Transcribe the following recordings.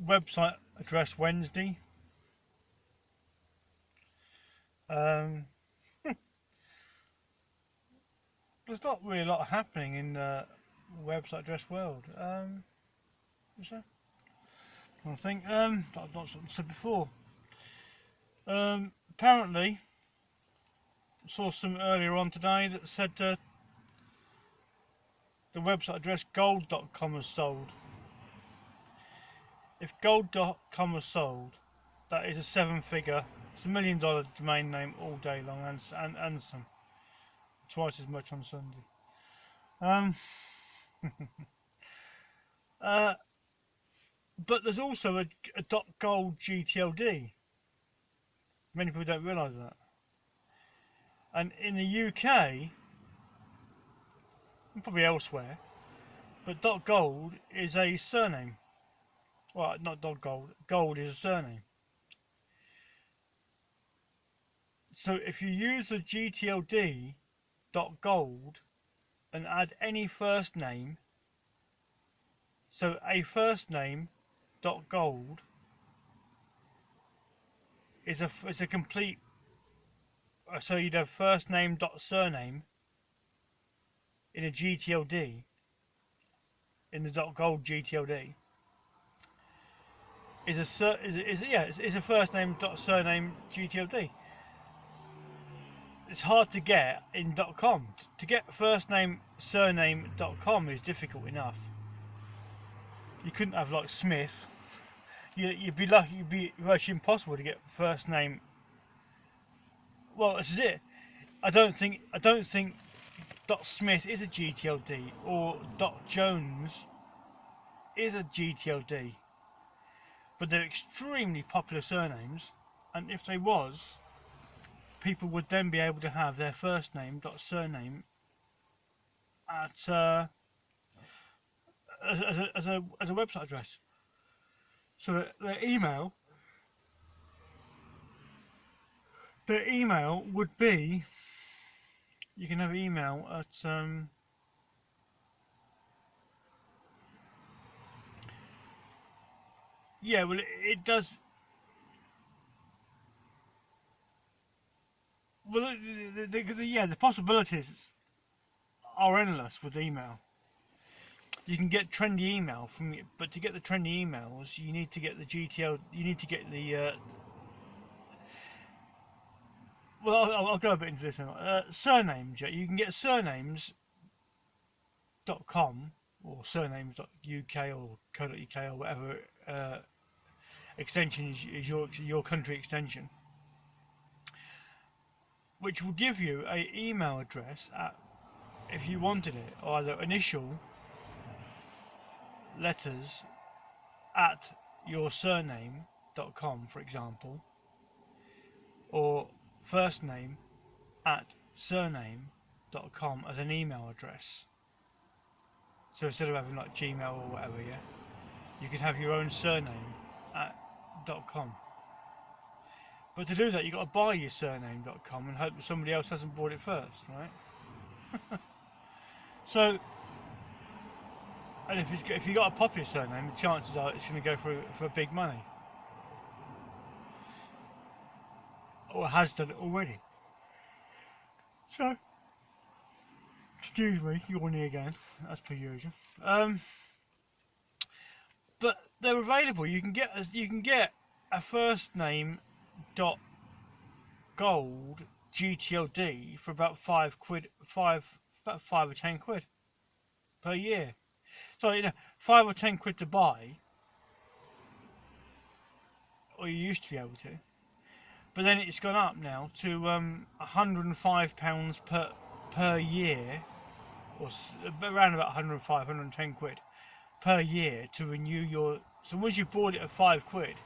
website address Wednesday. Um, there's not really a lot happening in the website address world. Is there? I think not something I said before. Apparently, saw some earlier on today that said the website address gold.com has sold. If gold.com has sold, that is a seven-figure, it's $1 million domain name all day long, and some twice as much on Sunday. Um, uh, but there's also a .gold GTLD. Many people don't realise that. And in the UK, and probably elsewhere, but .gold is a surname. Well, not .gold. Gold is a surname. So if you use the GTLD .gold and add any first name, so a first name .gold is a complete. So you'd have first name .surname in a GTLD, in the .gold GTLD is a first name .surname GTLD. It's hard to get in .com. To get first name surname .com is difficult enough. You couldn't have like Smith. You'd be lucky. You'd be virtually impossible to get first name. Well, this is it. I don't think .smith is a GTLD or .jones is a GTLD, but they're extremely popular surnames, and if they was, people would then be able to have their first name surname at as a website address. So their email would be, you can have email at yeah, well it does. Well, the possibilities are endless with email. You can get trendy email from it, but to get the trendy emails, you need to get the GTL. You need to get the. Well, I'll go a bit into this now. Surnames. Yeah, you can get surnames.com or surnames.uk or co.uk or whatever extension is your country extension, which will give you a email address at, if you wanted it, either initial letters at your surname.com, for example, or first name at surname.com as an email address. So instead of having like Gmail or whatever, yeah, you could have your own surname at .com. But to do that, you've got to buy your surname.com and hope that somebody else hasn't bought it first, right? So, and if you've got a popular surname, the chances are it's going to go for big money, or has done it already. So, excuse me, yawning again, as per usual. But they're available. You can get a first name dot gold GTLD for about about 5 or 10 quid per year. So 5 or 10 quid to buy, or you used to be able to. But then it's gone up now to £105 per year, or around about 105, 110 quid per year to renew your. So once you've bought it at 5 quid,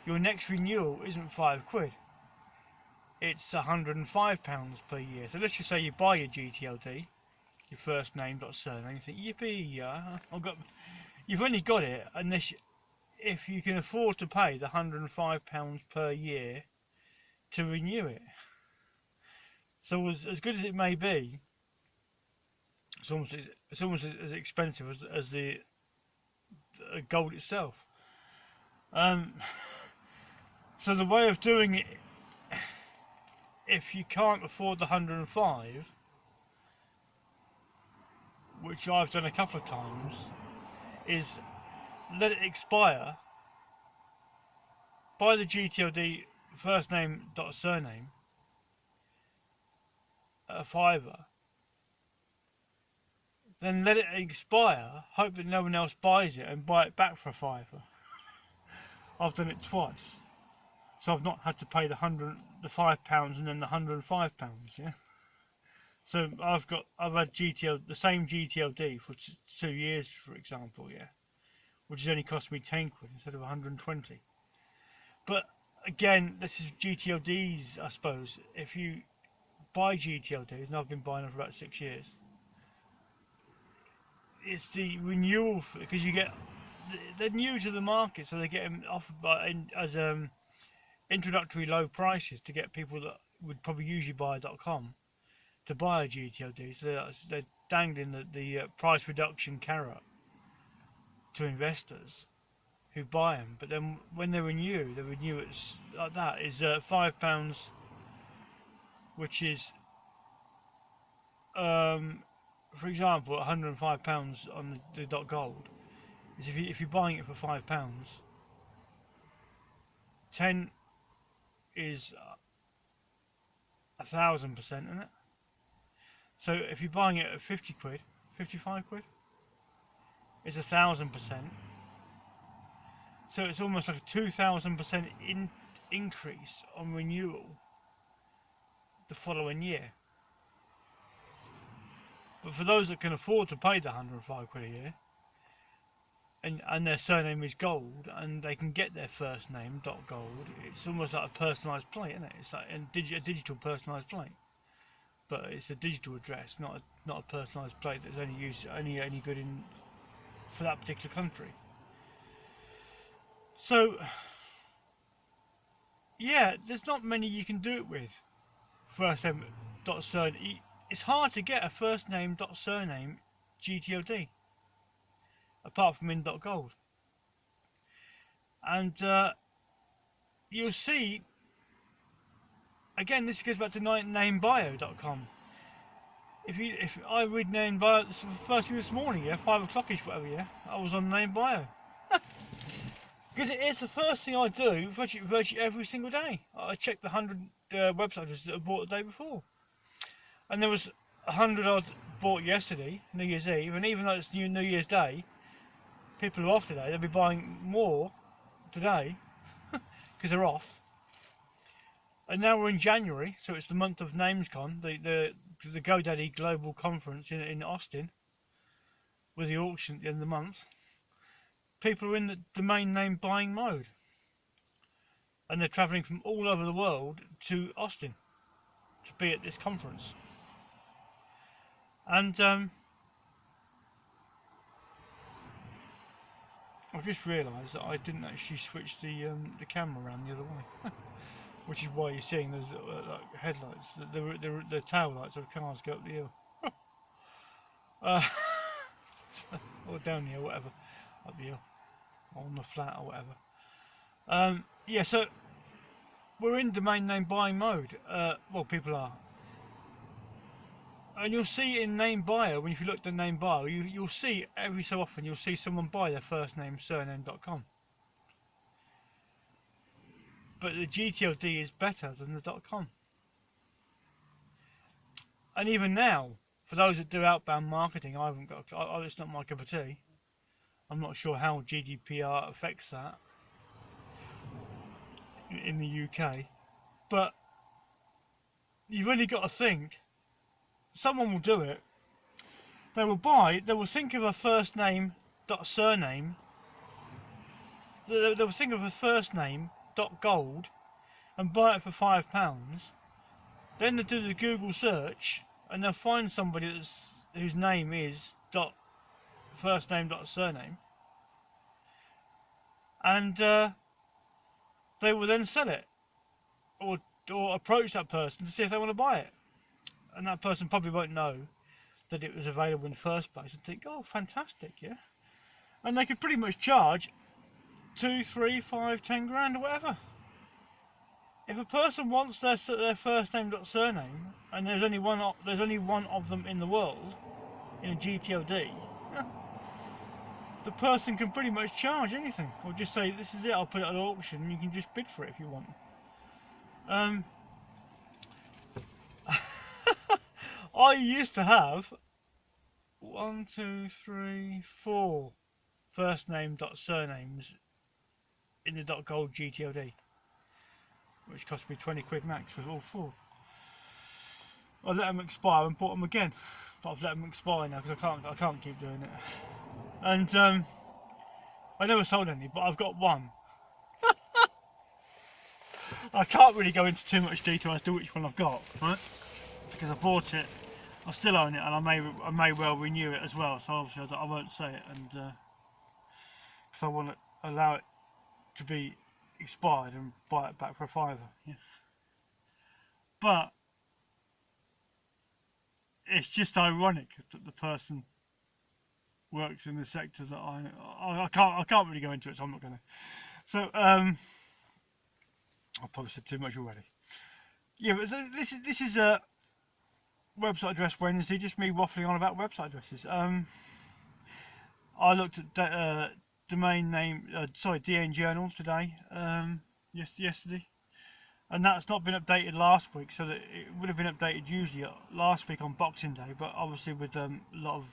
your next renewal isn't 5 quid. It's £105 per year. So let's just say you buy your GTLD, your first name dot surname. You think, yippee, yeah, you've only got it unless if you can afford to pay the £105 per year to renew it. So as good as it may be, it's almost as expensive as the gold itself. Um, so the way of doing it, if you can't afford the 105, which I've done a couple of times, is let it expire, buy the GTLD first name dot surname at a fiver, then let it expire, hope that no one else buys it, and buy it back for a fiver. I've done it twice, so I've not had to pay the £5 and then the £105. Yeah. So I've had the same GTLD for 2 years, for example. Yeah, which has only cost me 10 quid instead of 120. But again, this is GTLDs, I suppose. If you buy GTLDs, and I've been buying them for about 6 years, it's the renewal, because you get, they're new to the market, so they get them offered as introductory low prices to get people that would probably usually buy a .com to buy a GTLD. So they're dangling the price reduction carrot to investors who buy them. But then when they renew it like that. Is £5, which is for example, £105 on the .gold. Is if you're buying it for £5, 10 is 1,000%, isn't it? So if you're buying it at 50 quid, 55 quid, it's 1,000%. So it's almost like a 2,000% increase on renewal the following year. But for those that can afford to pay the 105 quid a year, and their surname is gold, and they can get their first name .gold, it's almost like a personalised plate, isn't it? It's like a digital personalised plate, but it's a digital address, not a personalised plate that's only good for that particular country. So yeah, there's not many you can do it with. First name dot surname. It's hard to get a first name dot surname GTLD apart from in .gold. And you'll see, again, this goes back to namebio.com. If I read Namebio, this was the first thing this morning, yeah, 5 o'clockish, whatever, yeah, I was on Namebio. Because it is the first thing I do virtually every single day. I check the 100 websites that I bought the day before. And there was 100 odd bought yesterday, New Year's Eve, and even though it's New Year's Day, people who are off today, they'll be buying more today because they're off. And now we're in January, so it's the month of NamesCon, the GoDaddy Global Conference in Austin, with the auction at the end of the month. People are in the domain name buying mode, and they're travelling from all over the world to Austin to be at this conference. And I've just realised that I didn't actually switch the camera around the other way, which is why you're seeing those like headlights, the tail lights of cars go up the hill, or down the hill, whatever, up the hill, or on the flat or whatever. Yeah, so we're in domain name buying mode. Well, people are. And you'll see in Namebio, if you look at the Namebio, you'll see every so often you'll see someone buy their first name surname.com. But the GTLD is better than the .com. And even now, for those that do outbound marketing, I haven't got. It's not my cup of tea. I'm not sure how GDPR affects that in the UK, but you've only got to think. Someone will do it. They will think of a first name dot surname. They will think of a first name dot gold and buy it for £5. Then they do the Google search and they'll find somebody whose name is first name dot surname, and they will then sell it or approach that person to see if they want to buy it. And that person probably won't know that it was available in the first place and think, oh, fantastic, yeah. And they could pretty much charge 2, 3, 5, 10 grand or whatever. If a person wants their first name dot surname, and there's only one of them in the world in a GTLD, the person can pretty much charge anything, or just say, this is it, I'll put it at auction, and you can just bid for it if you want. I used to have 1, 2, 3, 4 first name dot surnames in the .gold GTLD, which cost me 20 quid max for all 4. I let them expire and bought them again, but I've let them expire now because I can't keep doing it. And I never sold any, but I've got one. I can't really go into too much detail as to which one I've got, right? Because I bought it, I still own it, and I may well renew it as well. So obviously I won't say it, and because I want to allow it to be expired and buy it back for a £5. Yeah. But it's just ironic that the person works in the sector that I can't really go into it, so I'm not going to. So I've probably said too much already. Yeah, but this is a website address Wednesday, just me waffling on about website addresses. I looked at domain name, DN Journal today, yesterday, and that's not been updated last week, so that it would have been updated usually last week on Boxing Day, but obviously with a lot of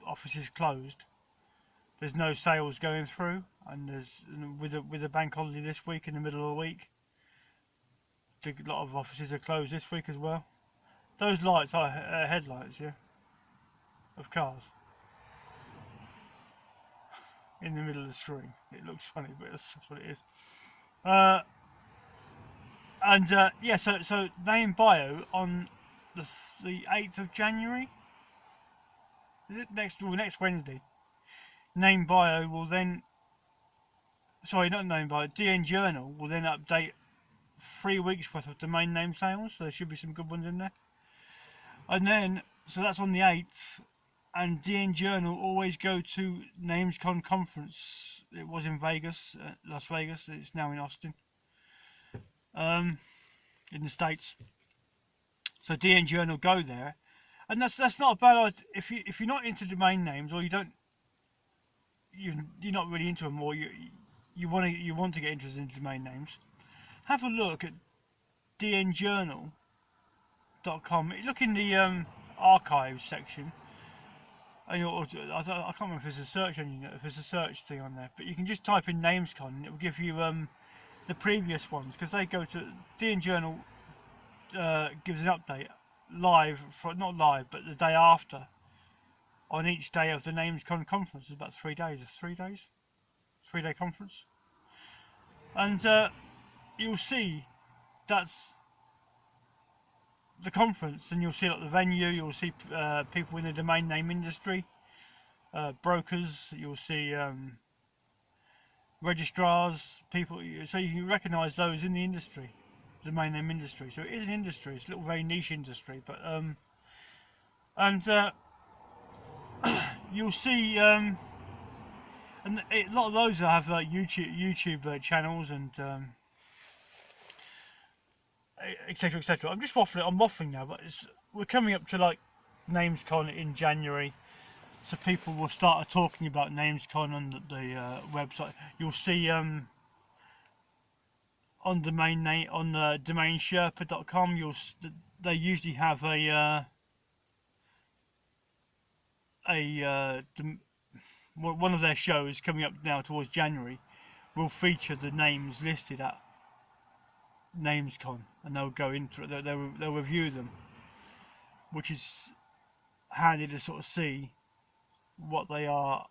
offices closed, there's no sales going through, and with a bank holiday this week in the middle of the week, a lot of offices are closed this week as well. Those lights are headlights, yeah, of cars in the middle of the string. It looks funny, but that's what it is. Yeah, so name bio on the 8th of January. Is it next Wednesday? Name bio will then, sorry, not name bio. DN Journal will then update 3 weeks worth of domain name sales. So there should be some good ones in there. And then, so that's on the 8th. And DN Journal always go to NamesCon conference. It was in Vegas, Las Vegas. It's now in Austin, in the States. So DN Journal go there, and that's not a bad idea. If you're not into domain names, or you're not really into them, or you want to get interested in domain names, have a look at dnjournal.com. Look in the archives section. And I can't remember if there's a search engine, if there's a search thing on there, but you can just type in NamesCon and it will give you the previous ones, because they go to DN Journal gives an update live, not live, but the day after, on each day of the NamesCon conference. It's about 3 days. 3 days, 3-day conference, and you'll see that's the conference, and you'll see like the venue, you'll see people in the domain name industry, brokers, you'll see registrars, people, so you can recognise those in the industry, domain name industry. So it is an industry, it's a little very niche industry, but you'll see and a lot of those have YouTube channels and etc, etc. I'm waffling now, but we're coming up to like NamesCon in January, so people will start talking about NamesCon on the website. You'll see on domainsherpa.com, they usually have one of their shows coming up now towards January will feature the names listed at NamesCon, and they'll go into it. They'll review them, which is handy to sort of see what they are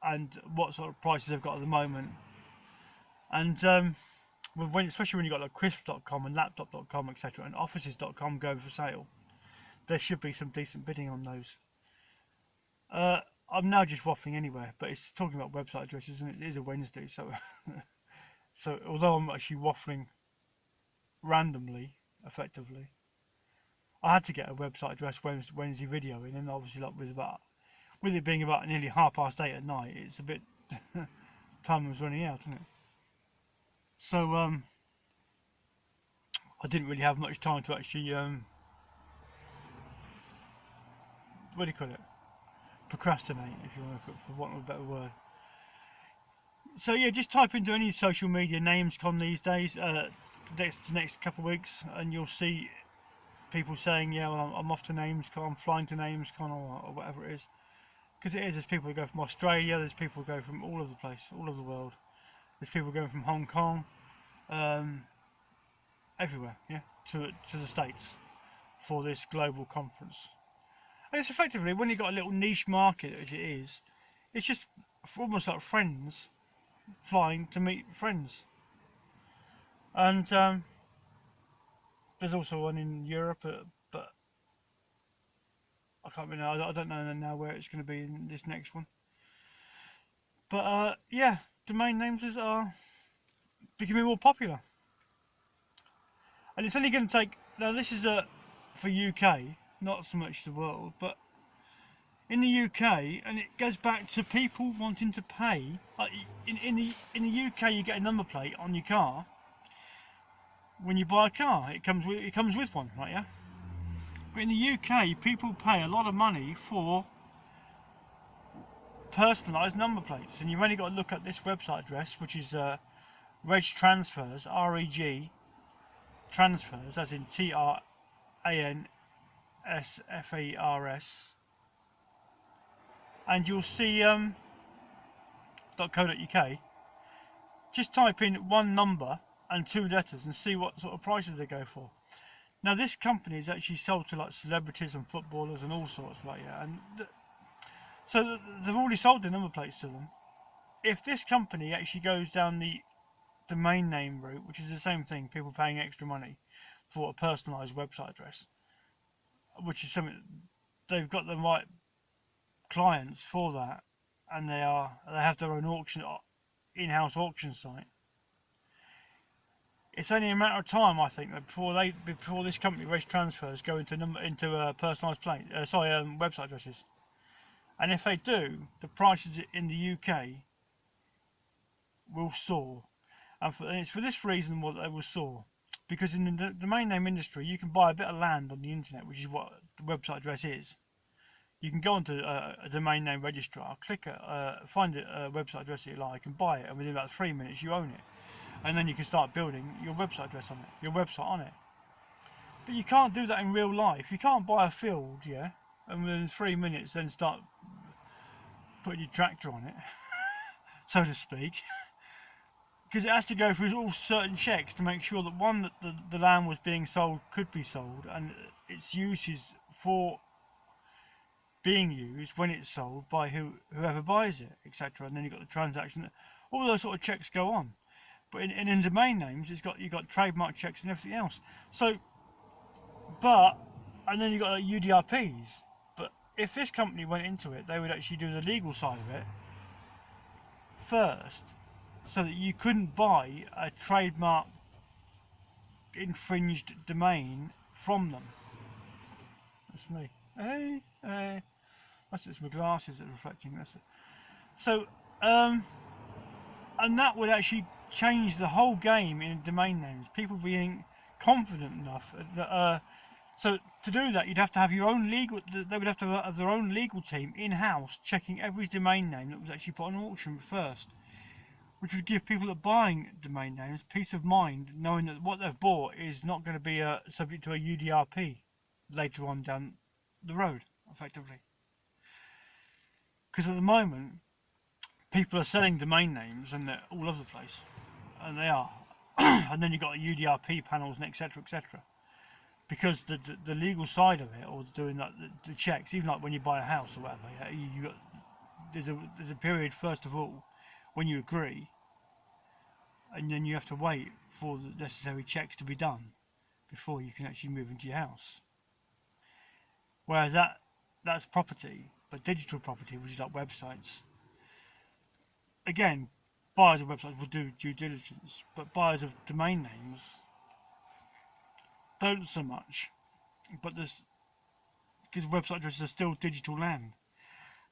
and what sort of prices they've got at the moment. And especially when you've got like crisp.com and laptop.com, etc, and offices.com going for sale, there should be some decent bidding on those. I'm now just waffling anyway, but it's talking about website addresses, and it is a Wednesday, so so although I'm actually waffling randomly, effectively, I had to get a website address Wednesday video in, and obviously like with it being about nearly 8:30 at night, it's a bit time was running out, didn't it? So I didn't really have much time to actually what do you call it? Procrastinate, if you want to, for want of a better word. So yeah, just type into any social media NamesCon these days, next couple of weeks, and you'll see people saying, yeah, well, I'm off to NamesCon, I'm flying to NamesCon, or whatever it is. Because it is, there's people who go from Australia, there's people who go from all over the place, all over the world. There's people going from Hong Kong, um, everywhere, yeah, to the States for this global conference. And it's effectively, when you've got a little niche market, as it is, it's just almost like friends flying to meet friends. And there's also one in Europe, but I can't remember. I don't know now where it's going to be in this next one. But yeah, domain names are becoming more popular, and it's only going to take. Now this is for UK, not so much the world, but in the UK, and it goes back to people wanting to pay. Like in the UK, you get a number plate on your car when you buy a car. It comes with one, right? Yeah. But in the UK, people pay a lot of money for personalised number plates, and you've only got to look at this website address, which is Reg Transfers, REG Transfers, as in TRANSFERS, and you'll see .co.uk. Just type in one number and two letters and see what sort of prices they go for. Now this company is actually sold to like celebrities and footballers and all sorts, like yeah, and so they've already sold the number plates to them. If this company actually goes down the domain name route, which is the same thing, people paying extra money for a personalised website address, which is something they've got the right clients for that, and they have their own in-house auction site. It's only a matter of time, I think, that before this company, Reg Transfers, go into personalised website addresses. And if they do, the prices in the UK will soar. And it's for this reason what they will soar. Because in the domain name industry, you can buy a bit of land on the internet, which is what the website address is. You can go onto a domain name registrar, find a website address that you like, and buy it, and within about 3 minutes you own it. And then you can start building your website address on it, your website on it. But you can't do that in real life. You can't buy a field, yeah, and within 3 minutes then start putting your tractor on it, so to speak. Because it has to go through all certain checks to make sure that one, that the land was being sold could be sold, and its use is for being used when it's sold by whoever buys it, etc. And then you've got the transaction. All those sort of checks go on. But in domain names, you've got trademark checks and everything else. So, and then you've got UDRPs. But if this company went into it, they would actually do the legal side of it first, so that you couldn't buy a trademark infringed domain from them. That's me. Hey. That's just my glasses that are reflecting this. So, and that would actually change the whole game in domain names. People being confident enough that, so to do that, you'd have to have your own legal. They would have to have their own legal team in-house checking every domain name that was actually put on auction first, which would give people that are buying domain names peace of mind, knowing that what they've bought is not going to be subject to a UDRP later on down the road, effectively. Because at the moment, people are selling domain names and they're all over the place, and they are. And then you've got UDRP panels and etc. Because the legal side of it, or doing like the checks, even like when you buy a house or whatever, yeah, there's a period first of all when you agree, and then you have to wait for the necessary checks to be done before you can actually move into your house. Whereas that's property, but digital property, which is like websites. Again, buyers of websites will do due diligence, but buyers of domain names don't so much. But because website addresses are still digital land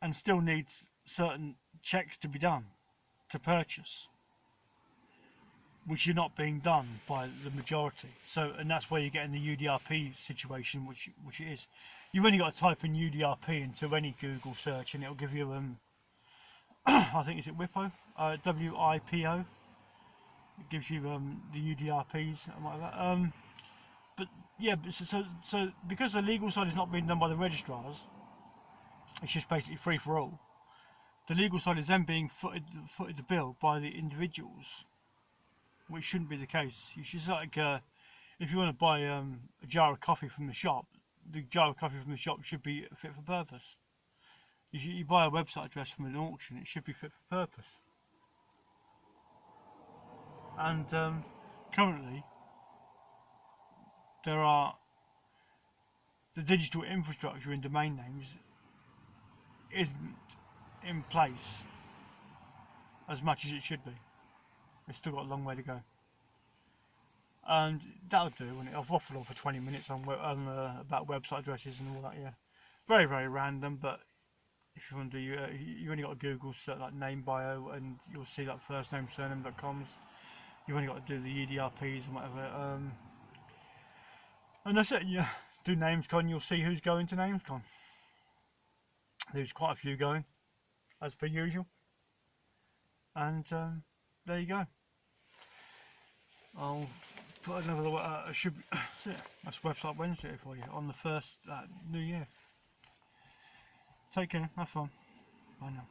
and still needs certain checks to be done to purchase, which are not being done by the majority. So, and that's where you're getting the UDRP situation, which it is. You've only got to type in UDRP into any Google search, and it'll give you I think is it WIPO, WIPO. It gives you the UDRPs and like that. But yeah, so because the legal side is not being done by the registrars, it's just basically free for all. The legal side is then being footed the bill by the individuals, which shouldn't be the case. You should like if you want to buy a jar of coffee from the shop, the jar of coffee from the shop should be fit for purpose. You buy a website address from an auction, it should be fit for purpose. And currently, the digital infrastructure in domain names isn't in place as much as it should be. It's still got a long way to go. And that'll do. I've waffled on for 20 minutes on about website addresses and all that. Yeah, very random. But if you want to do, you only got to Google like name bio, and you'll see like first name surname.coms. You've only got to do the UDRPs and whatever. And that's it. Yeah, do NamesCon. You'll see who's going to NamesCon. There's quite a few going, as per usual. And there you go. I'll put another. That's Website Wednesday for you on the first New Year. Take care. Have fun. Bye now.